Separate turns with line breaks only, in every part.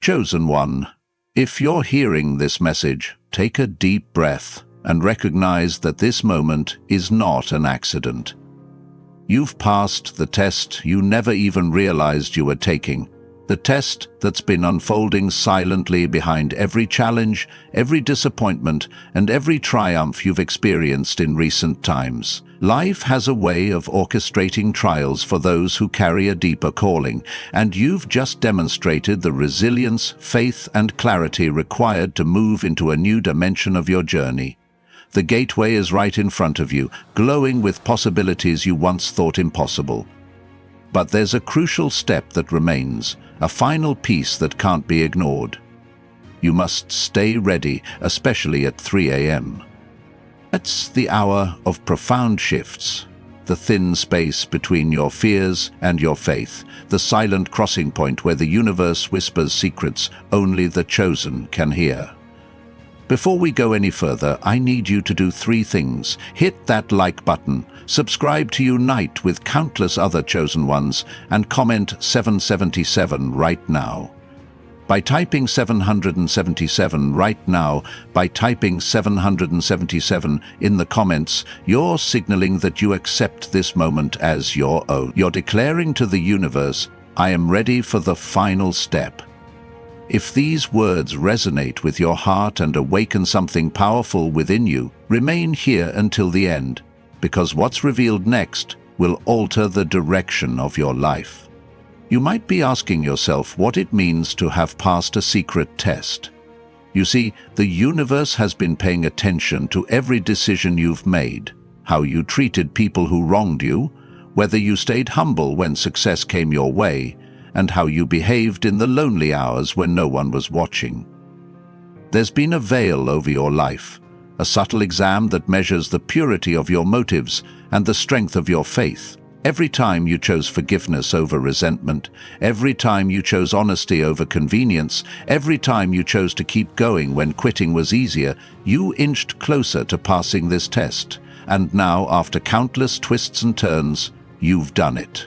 Chosen one, if you're hearing this message, take a deep breath and recognize that this moment is not an accident. You've passed the test you never even realized you were taking, the test that's been unfolding silently behind every challenge, every disappointment, and every triumph you've experienced in recent times. Life has a way of orchestrating trials for those who carry a deeper calling, and you've just demonstrated the resilience, faith, and clarity required to move into a new dimension of your journey. The gateway is right in front of you, glowing with possibilities you once thought impossible. But there's a crucial step that remains, a final piece that can't be ignored. You must stay ready, especially at 3 a.m. It's the hour of profound shifts, the thin space between your fears and your faith, the silent crossing point where the universe whispers secrets only the chosen can hear. Before we go any further, I need you to do 3 things. Hit that like button, subscribe to unite with countless other chosen ones, and comment 777 right now. By typing 777 right now, by typing 777 in the comments, you're signaling that you accept this moment as your own. You're declaring to the universe, I am ready for the final step. If these words resonate with your heart and awaken something powerful within you, remain here until the end, because what's revealed next will alter the direction of your life. You might be asking yourself what it means to have passed a secret test. You see, the universe has been paying attention to every decision you've made, how you treated people who wronged you, whether you stayed humble when success came your way, and how you behaved in the lonely hours when no one was watching. There's been a veil over your life, a subtle exam that measures the purity of your motives and the strength of your faith. Every time you chose forgiveness over resentment, every time you chose honesty over convenience, every time you chose to keep going when quitting was easier, you inched closer to passing this test. And now, after countless twists and turns, you've done it.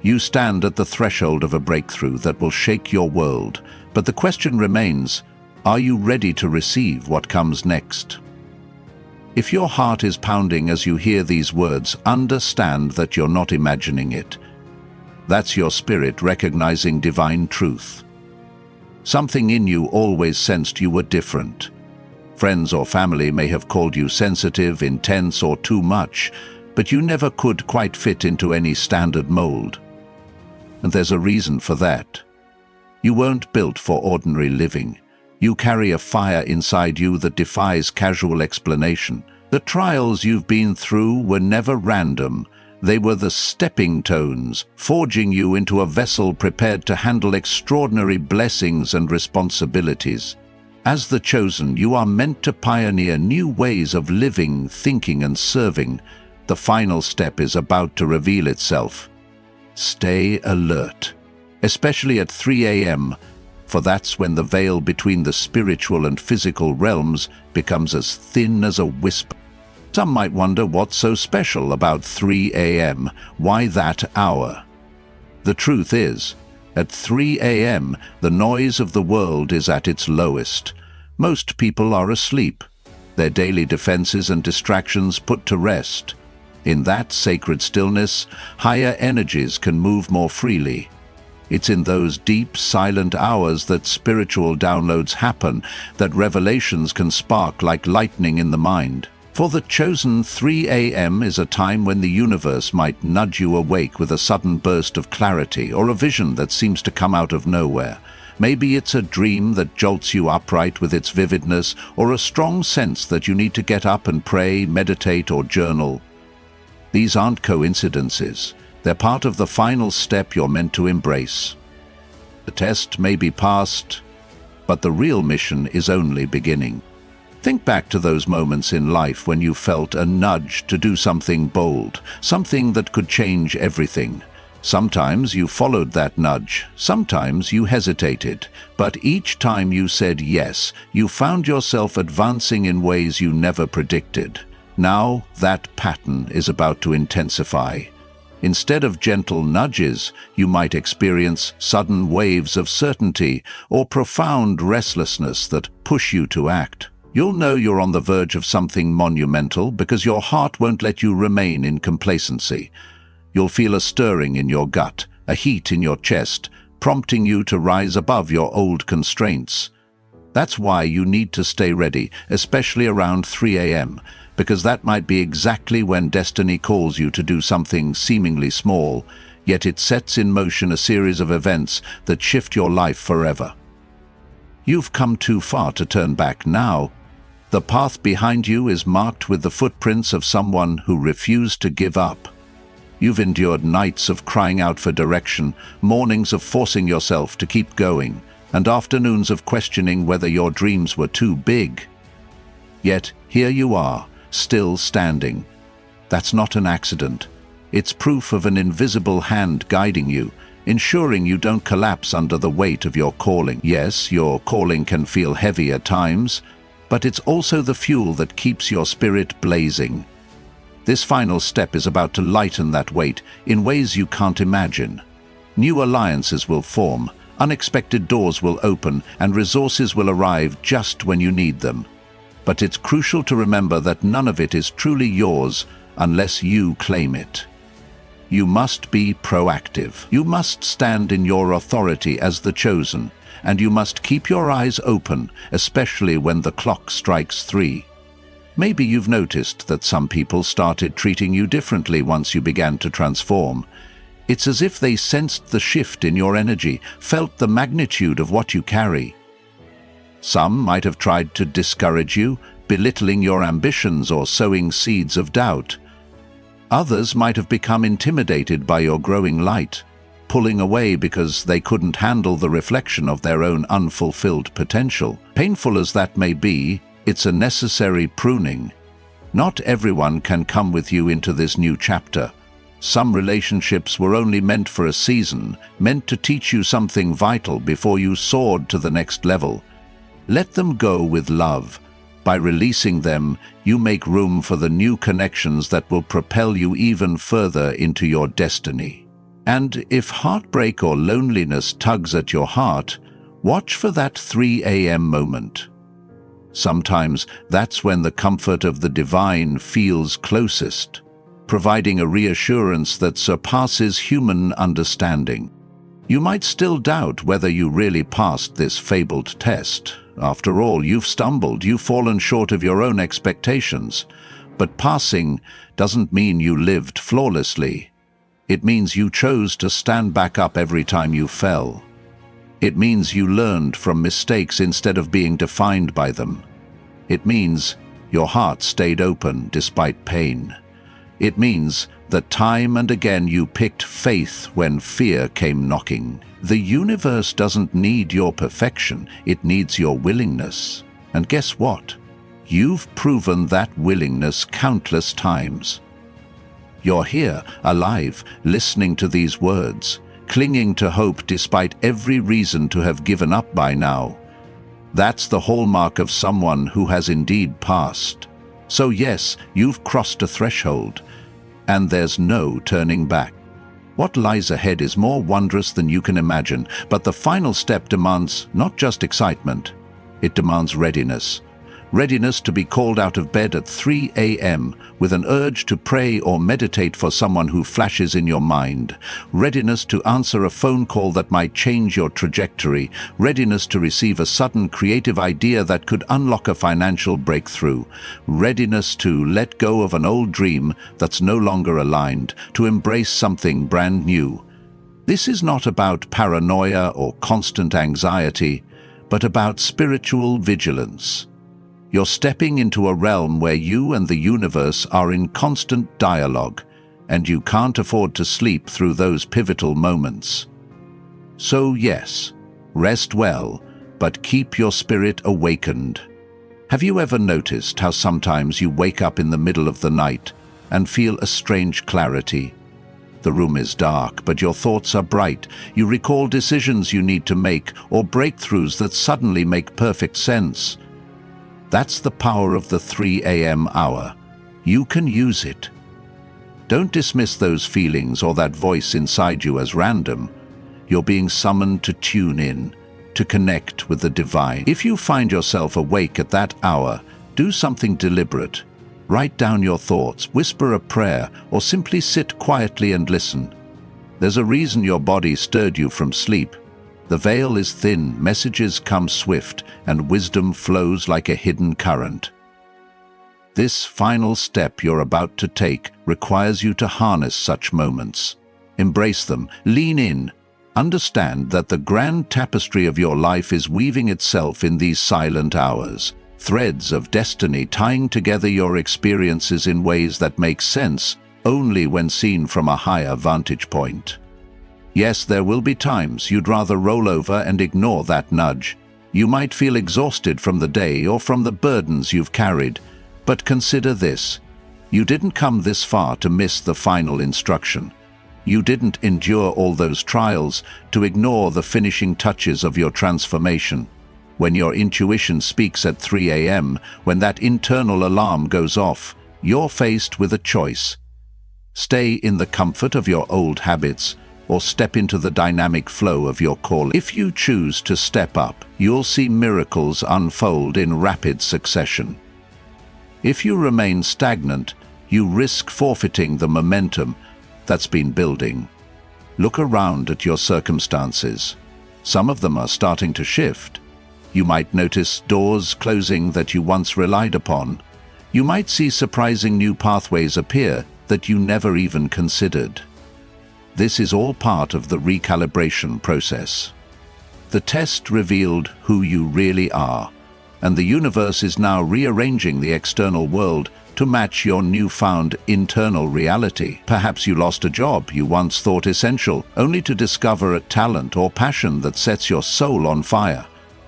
You stand at the threshold of a breakthrough that will shake your world, but the question remains, are you ready to receive what comes next? If your heart is pounding as you hear these words, understand that you're not imagining it. That's your spirit recognizing divine truth. Something in you always sensed you were different. Friends or family may have called you sensitive, intense, or too much, but you never could quite fit into any standard mold. And there's a reason for that. You weren't built for ordinary living. You carry a fire inside you that defies casual explanation. The trials you've been through were never random. They were the stepping stones, forging you into a vessel prepared to handle extraordinary blessings and responsibilities. As the chosen, you are meant to pioneer new ways of living, thinking, and serving. The final step is about to reveal itself. Stay alert, especially at 3 a.m., for that's when the veil between the spiritual and physical realms becomes as thin as a whisper. Some might wonder what's so special about 3 a.m., why that hour? The truth is, at 3 a.m., the noise of the world is at its lowest. Most people are asleep, their daily defenses and distractions put to rest. In that sacred stillness, higher energies can move more freely. It's in those deep, silent hours that spiritual downloads happen, that revelations can spark like lightning in the mind. For the chosen, 3 a.m. is a time when the universe might nudge you awake with a sudden burst of clarity or a vision that seems to come out of nowhere. Maybe it's a dream that jolts you upright with its vividness, or a strong sense that you need to get up and pray, meditate, or journal. These aren't coincidences. They're part of the final step you're meant to embrace. The test may be passed, but the real mission is only beginning. Think back to those moments in life when you felt a nudge to do something bold, something that could change everything. Sometimes you followed that nudge, sometimes you hesitated, but each time you said yes, you found yourself advancing in ways you never predicted. Now that pattern is about to intensify. Instead of gentle nudges, you might experience sudden waves of certainty or profound restlessness that push you to act. You'll know you're on the verge of something monumental because your heart won't let you remain in complacency. You'll feel a stirring in your gut, a heat in your chest, prompting you to rise above your old constraints. That's why you need to stay ready, especially around 3 a.m., because that might be exactly when destiny calls you to do something seemingly small, yet it sets in motion a series of events that shift your life forever. You've come too far to turn back now. The path behind you is marked with the footprints of someone who refused to give up. You've endured nights of crying out for direction, mornings of forcing yourself to keep going, and afternoons of questioning whether your dreams were too big. Yet here you are, still standing. That's not an accident. It's proof of an invisible hand guiding you, ensuring you don't collapse under the weight of your calling. Yes, your calling can feel heavy at times, but it's also the fuel that keeps your spirit blazing. This final step is about to lighten that weight in ways you can't imagine. New alliances will form, unexpected doors will open, and resources will arrive just when you need them. But it's crucial to remember that none of it is truly yours unless you claim it. You must be proactive. You must stand in your authority as the chosen, and you must keep your eyes open, especially when the clock strikes 3. Maybe you've noticed that some people started treating you differently once you began to transform. It's as if they sensed the shift in your energy, felt the magnitude of what you carry. Some might have tried to discourage you, belittling your ambitions or sowing seeds of doubt. Others might have become intimidated by your growing light, pulling away because they couldn't handle the reflection of their own unfulfilled potential. Painful as that may be, it's a necessary pruning. Not everyone can come with you into this new chapter. Some relationships were only meant for a season, meant to teach you something vital before you soared to the next level. Let them go with love. By releasing them, you make room for the new connections that will propel you even further into your destiny. And if heartbreak or loneliness tugs at your heart, watch for that 3 a.m. moment. Sometimes that's when the comfort of the divine feels closest, providing a reassurance that surpasses human understanding. You might still doubt whether you really passed this fabled test. After all, you've stumbled, you've fallen short of your own expectations. But passing doesn't mean you lived flawlessly. It means you chose to stand back up every time you fell. It means you learned from mistakes instead of being defined by them. It means your heart stayed open despite pain. It means that time and again you picked faith when fear came knocking. The universe doesn't need your perfection, it needs your willingness. And guess what? You've proven that willingness countless times. You're here, alive, listening to these words, clinging to hope despite every reason to have given up by now. That's the hallmark of someone who has indeed passed. So yes, you've crossed a threshold, and there's no turning back. What lies ahead is more wondrous than you can imagine, but the final step demands not just excitement, it demands readiness. Readiness to be called out of bed at 3 a.m. with an urge to pray or meditate for someone who flashes in your mind. Readiness to answer a phone call that might change your trajectory. Readiness to receive a sudden creative idea that could unlock a financial breakthrough. Readiness to let go of an old dream that's no longer aligned, to embrace something brand new. This is not about paranoia or constant anxiety, but about spiritual vigilance. You're stepping into a realm where you and the universe are in constant dialogue, and you can't afford to sleep through those pivotal moments. So yes, rest well, but keep your spirit awakened. Have you ever noticed how sometimes you wake up in the middle of the night and feel a strange clarity? The room is dark, but your thoughts are bright. You recall decisions you need to make or breakthroughs that suddenly make perfect sense. That's the power of the 3 a.m. hour. You can use it. Don't dismiss those feelings or that voice inside you as random. You're being summoned to tune in, to connect with the divine. If you find yourself awake at that hour, do something deliberate. Write down your thoughts, whisper a prayer, or simply sit quietly and listen. There's a reason your body stirred you from sleep. The veil is thin, messages come swift, and wisdom flows like a hidden current. This final step you're about to take requires you to harness such moments. Embrace them, lean in. Understand that the grand tapestry of your life is weaving itself in these silent hours. Threads of destiny tying together your experiences in ways that make sense only when seen from a higher vantage point. Yes, there will be times you'd rather roll over and ignore that nudge. You might feel exhausted from the day or from the burdens you've carried. But consider this. You didn't come this far to miss the final instruction. You didn't endure all those trials to ignore the finishing touches of your transformation. When your intuition speaks at 3 a.m., when that internal alarm goes off, you're faced with a choice. Stay in the comfort of your old habits, or step into the dynamic flow of your calling. If you choose to step up, you'll see miracles unfold in rapid succession. If you remain stagnant, you risk forfeiting the momentum that's been building. Look around at your circumstances. Some of them are starting to shift. You might notice doors closing that you once relied upon. You might see surprising new pathways appear that you never even considered. This is all part of the recalibration process. The test revealed who you really are, and the universe is now rearranging the external world to match your newfound internal reality. Perhaps you lost a job you once thought essential, only to discover a talent or passion that sets your soul on fire.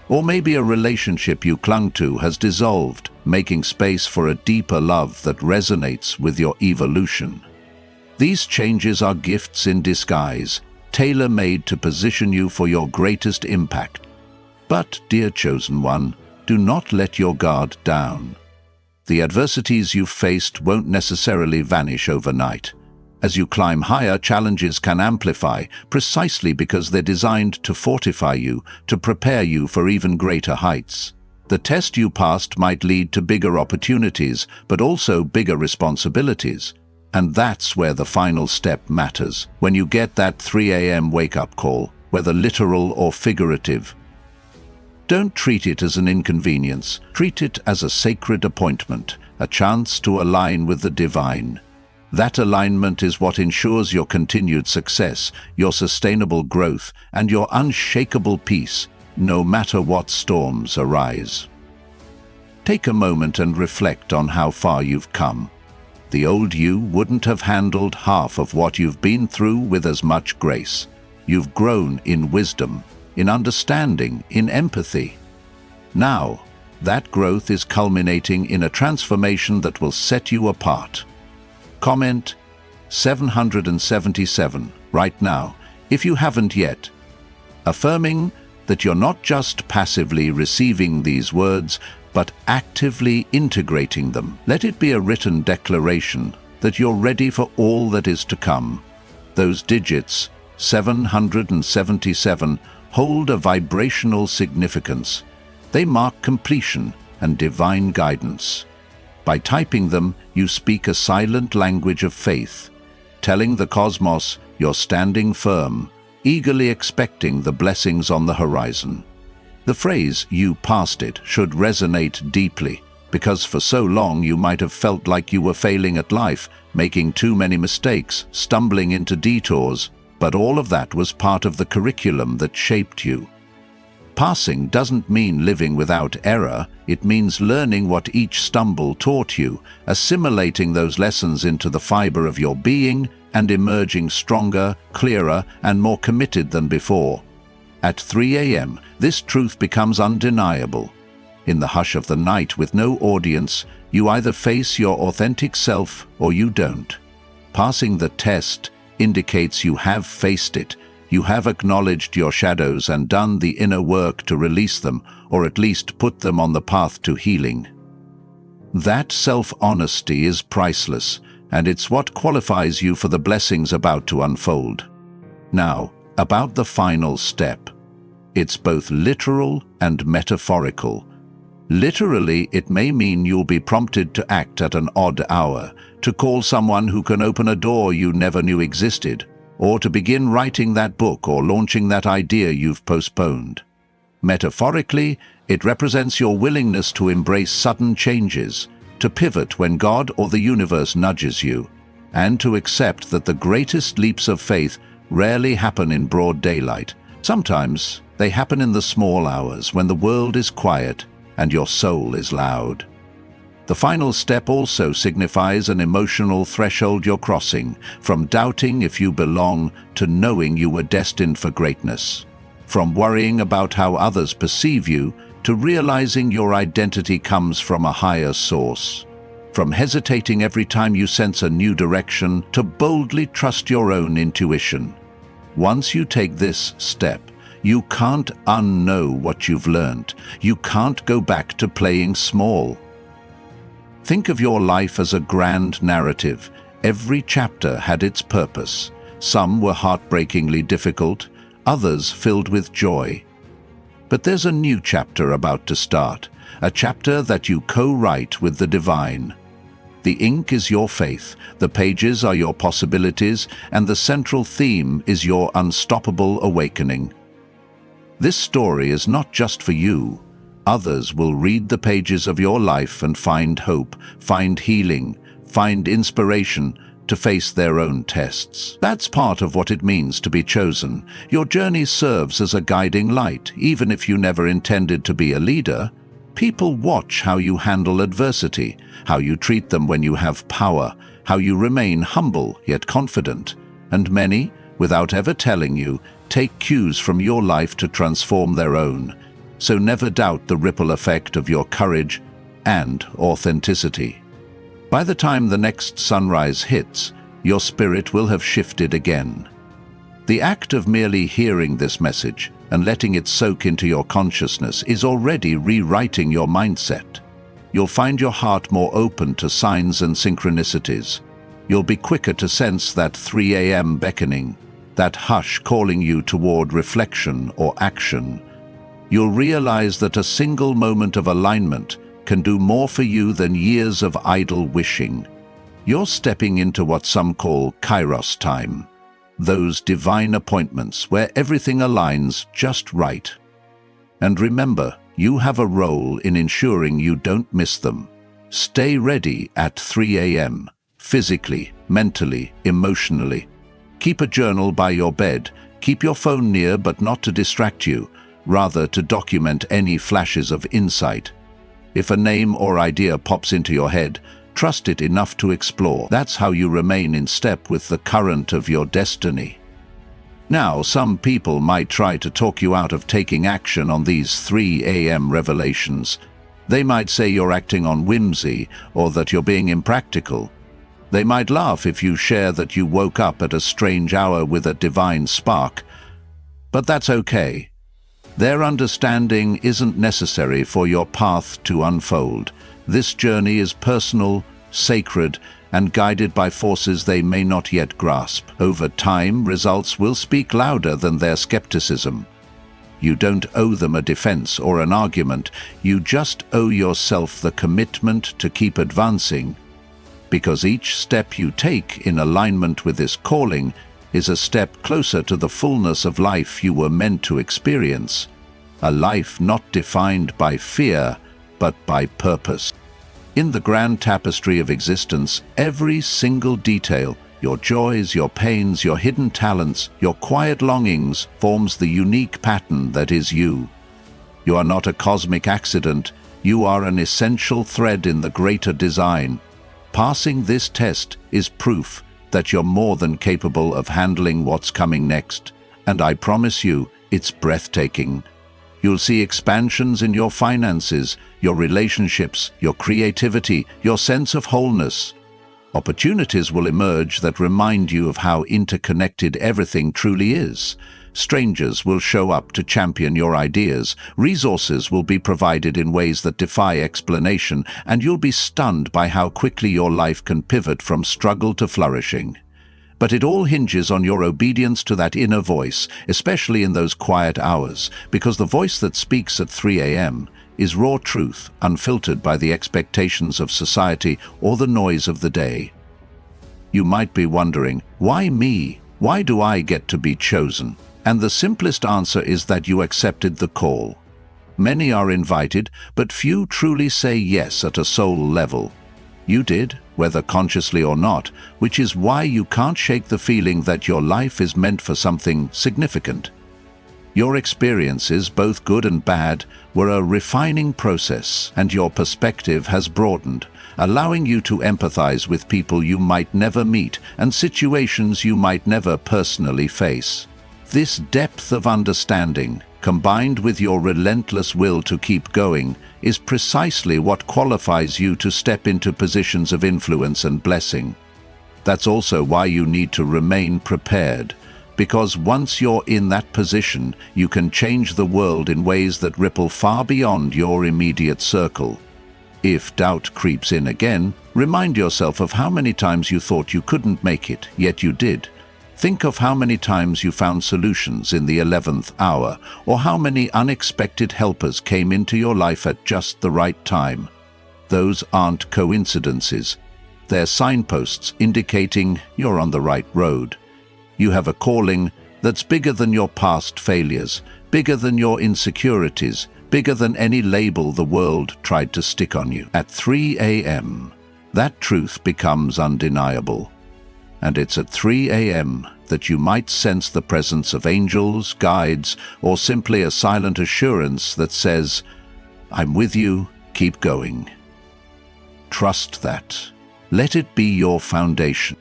Or maybe a relationship you clung to has dissolved, making space for a deeper love that resonates with your evolution. These changes are gifts in disguise, tailor-made to position you for your greatest impact. But, dear chosen one, do not let your guard down. The adversities you've faced won't necessarily vanish overnight. As you climb higher, challenges can amplify, precisely because they're designed to fortify you, to prepare you for even greater heights. The test you passed might lead to bigger opportunities, but also bigger responsibilities. And that's where the final step matters. When you get that 3 a.m. wake-up call, whether literal or figurative, don't treat it as an inconvenience. Treat it as a sacred appointment, a chance to align with the divine. That alignment is what ensures your continued success, your sustainable growth, and your unshakable peace, no matter what storms arise. Take a moment and reflect on how far you've come. The old you wouldn't have handled half of what you've been through with as much grace. You've grown in wisdom, in understanding, in empathy. Now, that growth is culminating in a transformation that will set you apart. Comment 777 right now, if you haven't yet, affirming that you're not just passively receiving these words, but actively integrating them. Let it be a written declaration that you're ready for all that is to come. Those digits, 777, hold a vibrational significance. They mark completion and divine guidance. By typing them, you speak a silent language of faith, telling the cosmos you're standing firm, eagerly expecting the blessings on the horizon. The phrase, "you passed it," should resonate deeply, because for so long you might have felt like you were failing at life, making too many mistakes, stumbling into detours, but all of that was part of the curriculum that shaped you. Passing doesn't mean living without error, it means learning what each stumble taught you, assimilating those lessons into the fiber of your being, and emerging stronger, clearer, and more committed than before. At 3 a.m., this truth becomes undeniable. In the hush of the night with no audience, you either face your authentic self or you don't. Passing the test indicates you have faced it. You have acknowledged your shadows and done the inner work to release them, or at least put them on the path to healing. That self-honesty is priceless, and it's what qualifies you for the blessings about to unfold. Now, about the final step. It's both literal and metaphorical. Literally, it may mean you'll be prompted to act at an odd hour, to call someone who can open a door you never knew existed, or to begin writing that book or launching that idea you've postponed. Metaphorically, it represents your willingness to embrace sudden changes, to pivot when God or the universe nudges you, and to accept that the greatest leaps of faith rarely happen in broad daylight. Sometimes they happen in the small hours when the world is quiet and your soul is loud. The final step also signifies an emotional threshold you're crossing, from doubting if you belong to knowing you were destined for greatness, from worrying about how others perceive you to realizing your identity comes from a higher source, from hesitating every time you sense a new direction to boldly trust your own intuition. Once you take this step, you can't unknow what you've learned. You can't go back to playing small. Think of your life as a grand narrative. Every chapter had its purpose. Some were heartbreakingly difficult, others filled with joy. But there's a new chapter about to start, a chapter that you co-write with the divine. The ink is your faith, the pages are your possibilities, and the central theme is your unstoppable awakening. This story is not just for you. Others will read the pages of your life and find hope, find healing, find inspiration to face their own tests. That's part of what it means to be chosen. Your journey serves as a guiding light, even if you never intended to be a leader. People watch how you handle adversity, how you treat them when you have power, how you remain humble yet confident. And many, without ever telling you, take cues from your life to transform their own. So never doubt the ripple effect of your courage and authenticity. By the time the next sunrise hits, your spirit will have shifted again. The act of merely hearing this message and letting it soak into your consciousness is already rewriting your mindset. You'll find your heart more open to signs and synchronicities. You'll be quicker to sense that 3 a.m. beckoning, that hush calling you toward reflection or action. You'll realize that a single moment of alignment can do more for you than years of idle wishing. You're stepping into what some call Kairos time, those divine appointments where everything aligns just right. And remember, you have a role in ensuring you don't miss them. Stay ready at 3 a.m., physically, mentally, emotionally. Keep a journal by your bed. Keep your phone near, but not to distract you, rather to document any flashes of insight. If a name or idea pops into your head, trust it enough to explore. That's how you remain in step with the current of your destiny. Now, some people might try to talk you out of taking action on these 3 a.m. revelations. They might say you're acting on whimsy or that you're being impractical. They might laugh if you share that you woke up at a strange hour with a divine spark. But that's okay. Their understanding isn't necessary for your path to unfold. This journey is personal, sacred, and guided by forces they may not yet grasp. Over time, results will speak louder than their skepticism. You don't owe them a defense or an argument. You just owe yourself the commitment to keep advancing, because each step you take in alignment with this calling is a step closer to the fullness of life you were meant to experience, a life not defined by fear, but by purpose. In the grand tapestry of existence, every single detail, your joys, your pains, your hidden talents, your quiet longings, forms the unique pattern that is you. You are not a cosmic accident, you are an essential thread in the greater design. Passing this test is proof that you're more than capable of handling what's coming next, and I promise you, it's breathtaking. You'll see expansions in your finances, your relationships, your creativity, your sense of wholeness. Opportunities will emerge that remind you of how interconnected everything truly is. Strangers will show up to champion your ideas, resources will be provided in ways that defy explanation, and you'll be stunned by how quickly your life can pivot from struggle to flourishing. But it all hinges on your obedience to that inner voice, especially in those quiet hours, because the voice that speaks at 3 a.m. is raw truth, unfiltered by the expectations of society or the noise of the day. You might be wondering, why me? Why do I get to be chosen? And the simplest answer is that you accepted the call. Many are invited, but few truly say yes at a soul level. You did, whether consciously or not, which is why you can't shake the feeling that your life is meant for something significant. Your experiences, both good and bad, were a refining process, and your perspective has broadened, allowing you to empathize with people you might never meet and situations you might never personally face. This depth of understanding, combined with your relentless will to keep going, is precisely what qualifies you to step into positions of influence and blessing. That's also why you need to remain prepared, because once you're in that position, you can change the world in ways that ripple far beyond your immediate circle. If doubt creeps in again, remind yourself of how many times you thought you couldn't make it, yet you did. Think of how many times you found solutions in the 11th hour, or how many unexpected helpers came into your life at just the right time. Those aren't coincidences. They're signposts indicating you're on the right road. You have a calling that's bigger than your past failures, bigger than your insecurities, bigger than any label the world tried to stick on you. At 3 a.m., that truth becomes undeniable. And it's at 3 a.m. that you might sense the presence of angels, guides, or simply a silent assurance that says, "I'm with you, keep going." Trust that. Let it be your foundation.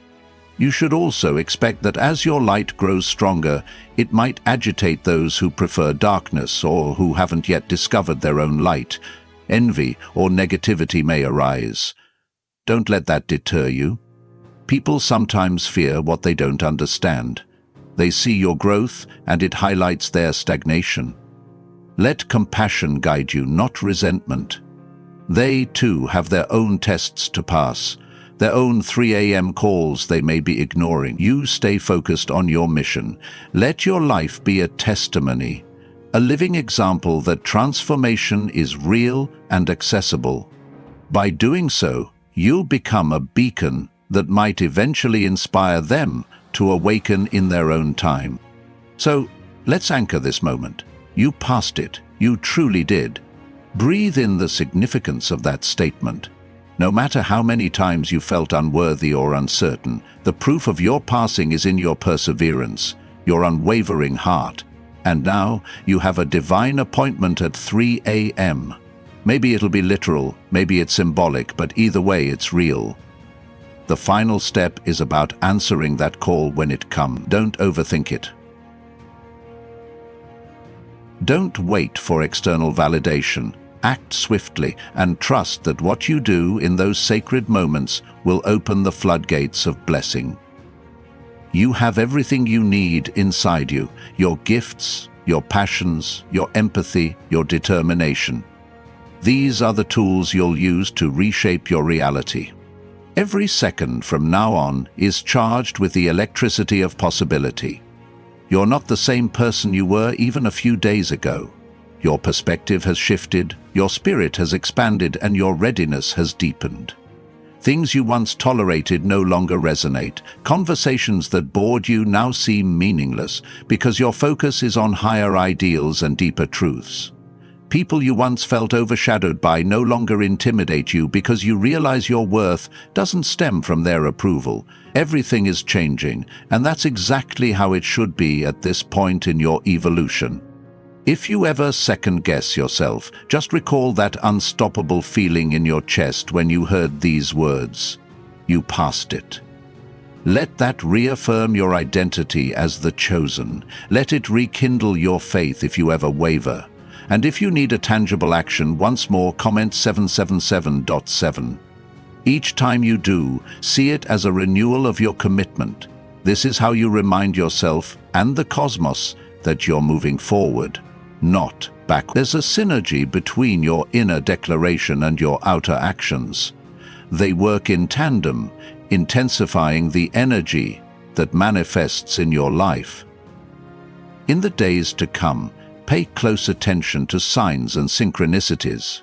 You should also expect that as your light grows stronger, it might agitate those who prefer darkness or who haven't yet discovered their own light. Envy or negativity may arise. Don't let that deter you. People sometimes fear what they don't understand. They see your growth and it highlights their stagnation. Let compassion guide you, not resentment. They, too, have their own tests to pass, their own 3 a.m. calls they may be ignoring. You stay focused on your mission. Let your life be a testimony, a living example that transformation is real and accessible. By doing so, you'll become a beacon that might eventually inspire them to awaken in their own time. So, let's anchor this moment. You passed it. You truly did. Breathe in the significance of that statement. No matter how many times you felt unworthy or uncertain, the proof of your passing is in your perseverance, your unwavering heart. And now, you have a divine appointment at 3 a.m. Maybe it'll be literal, maybe it's symbolic, but either way, it's real. The final step is about answering that call when it comes. Don't overthink it. Don't wait for external validation. Act swiftly and trust that what you do in those sacred moments will open the floodgates of blessing. You have everything you need inside you, your gifts, your passions, your empathy, your determination. These are the tools you'll use to reshape your reality. Every second from now on is charged with the electricity of possibility. You're not the same person you were even a few days ago. Your perspective has shifted, your spirit has expanded, and your readiness has deepened. Things you once tolerated no longer resonate. Conversations that bored you now seem meaningless because your focus is on higher ideals and deeper truths. People you once felt overshadowed by no longer intimidate you because you realize your worth doesn't stem from their approval. Everything is changing, and that's exactly how it should be at this point in your evolution. If you ever second-guess yourself, just recall that unstoppable feeling in your chest when you heard these words. You passed it. Let that reaffirm your identity as the chosen. Let it rekindle your faith if you ever waver. And if you need a tangible action, once more comment 777.7. Each time you do, see it as a renewal of your commitment. This is how you remind yourself and the cosmos that you're moving forward, not back. There's a synergy between your inner declaration and your outer actions. They work in tandem, intensifying the energy that manifests in your life. In the days to come, pay close attention to signs and synchronicities.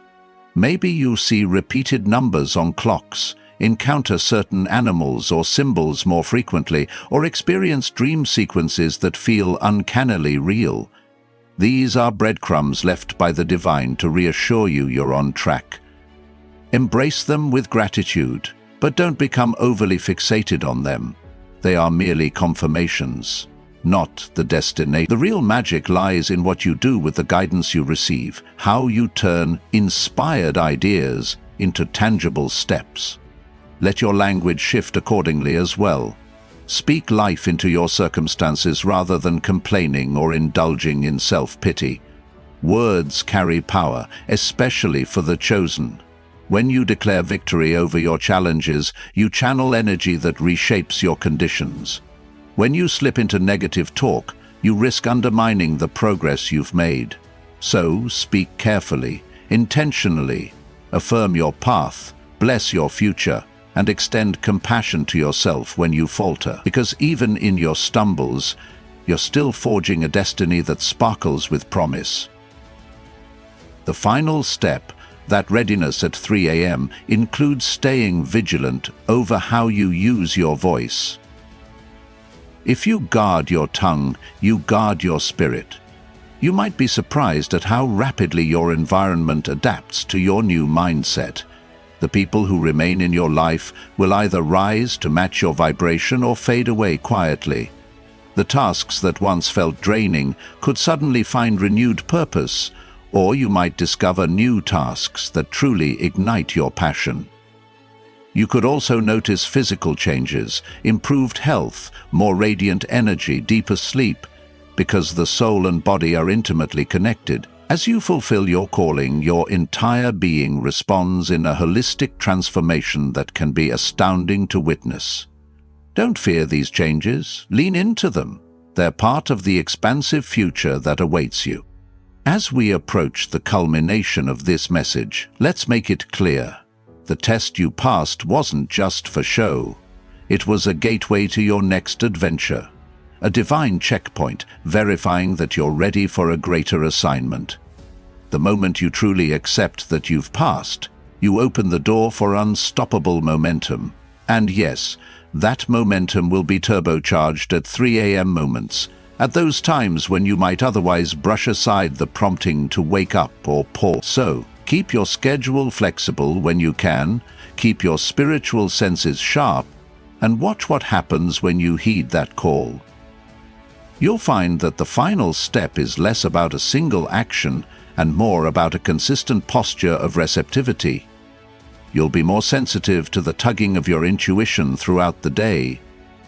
Maybe you'll see repeated numbers on clocks, encounter certain animals or symbols more frequently, or experience dream sequences that feel uncannily real. These are breadcrumbs left by the divine to reassure you you're on track. Embrace them with gratitude, but don't become overly fixated on them. They are merely confirmations, not the destination. The real magic lies in what you do with the guidance you receive, how you turn inspired ideas into tangible steps. Let your language shift accordingly as well. Speak life into your circumstances rather than complaining or indulging in self-pity. Words carry power, especially for the chosen. When you declare victory over your challenges, you channel energy that reshapes your conditions. When you slip into negative talk, you risk undermining the progress you've made. So, speak carefully, intentionally, affirm your path, bless your future, and extend compassion to yourself when you falter. Because even in your stumbles, you're still forging a destiny that sparkles with promise. The final step, that readiness at 3 a.m., includes staying vigilant over how you use your voice. If you guard your tongue, you guard your spirit. You might be surprised at how rapidly your environment adapts to your new mindset. The people who remain in your life will either rise to match your vibration or fade away quietly. The tasks that once felt draining could suddenly find renewed purpose, or you might discover new tasks that truly ignite your passion. You could also notice physical changes, improved health, more radiant energy, deeper sleep, because the soul and body are intimately connected. As you fulfill your calling, your entire being responds in a holistic transformation that can be astounding to witness. Don't fear these changes, lean into them. They're part of the expansive future that awaits you. As we approach the culmination of this message, let's make it clear. The test you passed wasn't just for show. It was a gateway to your next adventure. A divine checkpoint, verifying that you're ready for a greater assignment. The moment you truly accept that you've passed, you open the door for unstoppable momentum. And yes, that momentum will be turbocharged at 3 a.m. moments, at those times when you might otherwise brush aside the prompting to wake up or pause. So, keep your schedule flexible when you can, keep your spiritual senses sharp, and watch what happens when you heed that call. You'll find that the final step is less about a single action and more about a consistent posture of receptivity. You'll be more sensitive to the tugging of your intuition throughout the day.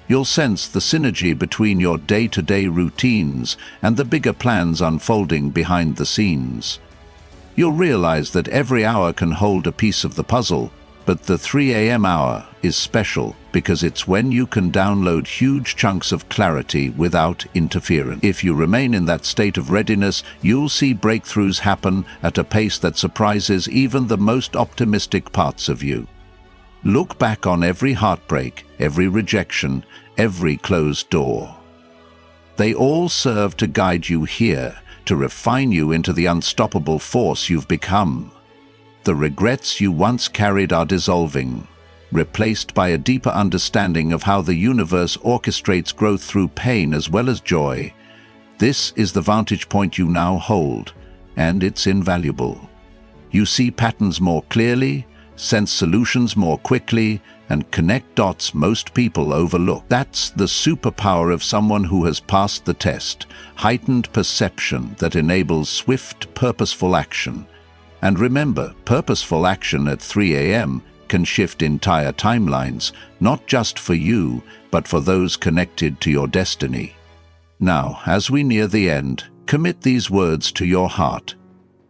You'll sense the synergy between your day-to-day routines and the bigger plans unfolding behind the scenes. You'll realize that every hour can hold a piece of the puzzle, but the 3 a.m. hour is special because it's when you can download huge chunks of clarity without interference. If you remain in that state of readiness, you'll see breakthroughs happen at a pace that surprises even the most optimistic parts of you. Look back on every heartbreak, every rejection, every closed door. They all serve to guide you here, to refine you into the unstoppable force you've become. The regrets you once carried are dissolving, replaced by a deeper understanding of how the universe orchestrates growth through pain as well as joy. This is the vantage point you now hold, and it's invaluable. You see patterns more clearly, sense solutions more quickly, and connect dots most people overlook. That's the superpower of someone who has passed the test, heightened perception that enables swift, purposeful action. And remember, purposeful action at 3 a.m. can shift entire timelines, not just for you, but for those connected to your destiny. Now, as we near the end, commit these words to your heart.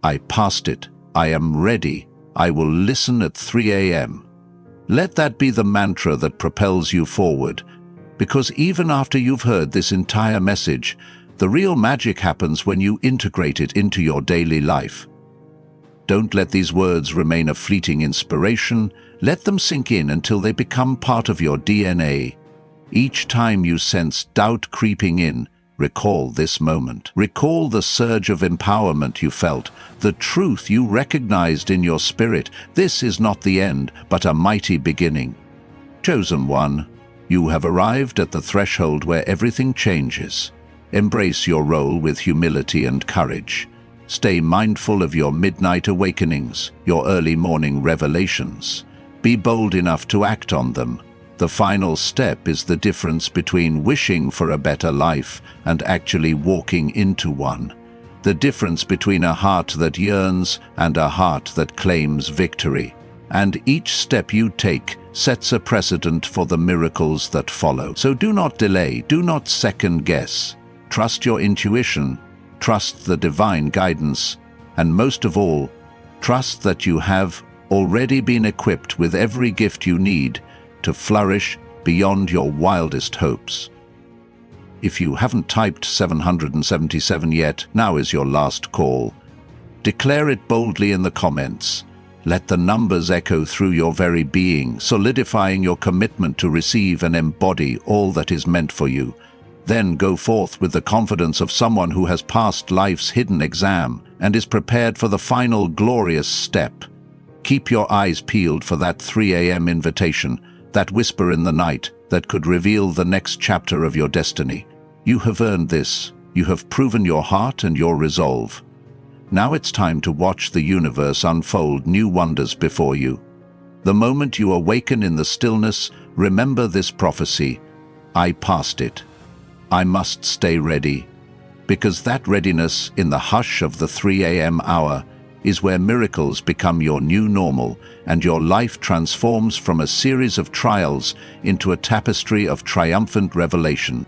I passed it. I am ready. I will listen at 3 a.m. Let that be the mantra that propels you forward, because even after you've heard this entire message, The real magic happens when you integrate it into your daily life. Don't let these words remain a fleeting inspiration. Let them sink in until they become part of your DNA. Each time you sense doubt creeping in, recall this moment. Recall the surge of empowerment you felt, the truth you recognized in your spirit. This is not the end, but a mighty beginning. Chosen one, you have arrived at the threshold where everything changes. Embrace your role with humility and courage. Stay mindful of your midnight awakenings, your early morning revelations. Be bold enough to act on them. The final step is the difference between wishing for a better life and actually walking into one. The difference between a heart that yearns and a heart that claims victory. And each step you take sets a precedent for the miracles that follow. So do not delay, do not second guess. Trust your intuition, trust the divine guidance, and most of all, trust that you have already been equipped with every gift you need to flourish beyond your wildest hopes. If you haven't typed 777 yet, now is your last call. Declare it boldly in the comments. Let the numbers echo through your very being, solidifying your commitment to receive and embody all that is meant for you. Then go forth with the confidence of someone who has passed life's hidden exam and is prepared for the final glorious step. Keep your eyes peeled for that 3 a.m. invitation, that whisper in the night that could reveal the next chapter of your destiny. You have earned this. You have proven your heart and your resolve. Now it's time to watch the universe unfold new wonders before you. The moment you awaken in the stillness, remember this prophecy. I passed it. I must stay ready, because that readiness in the hush of the 3 a.m. hour is where miracles become your new normal and your life transforms from a series of trials into a tapestry of triumphant revelation.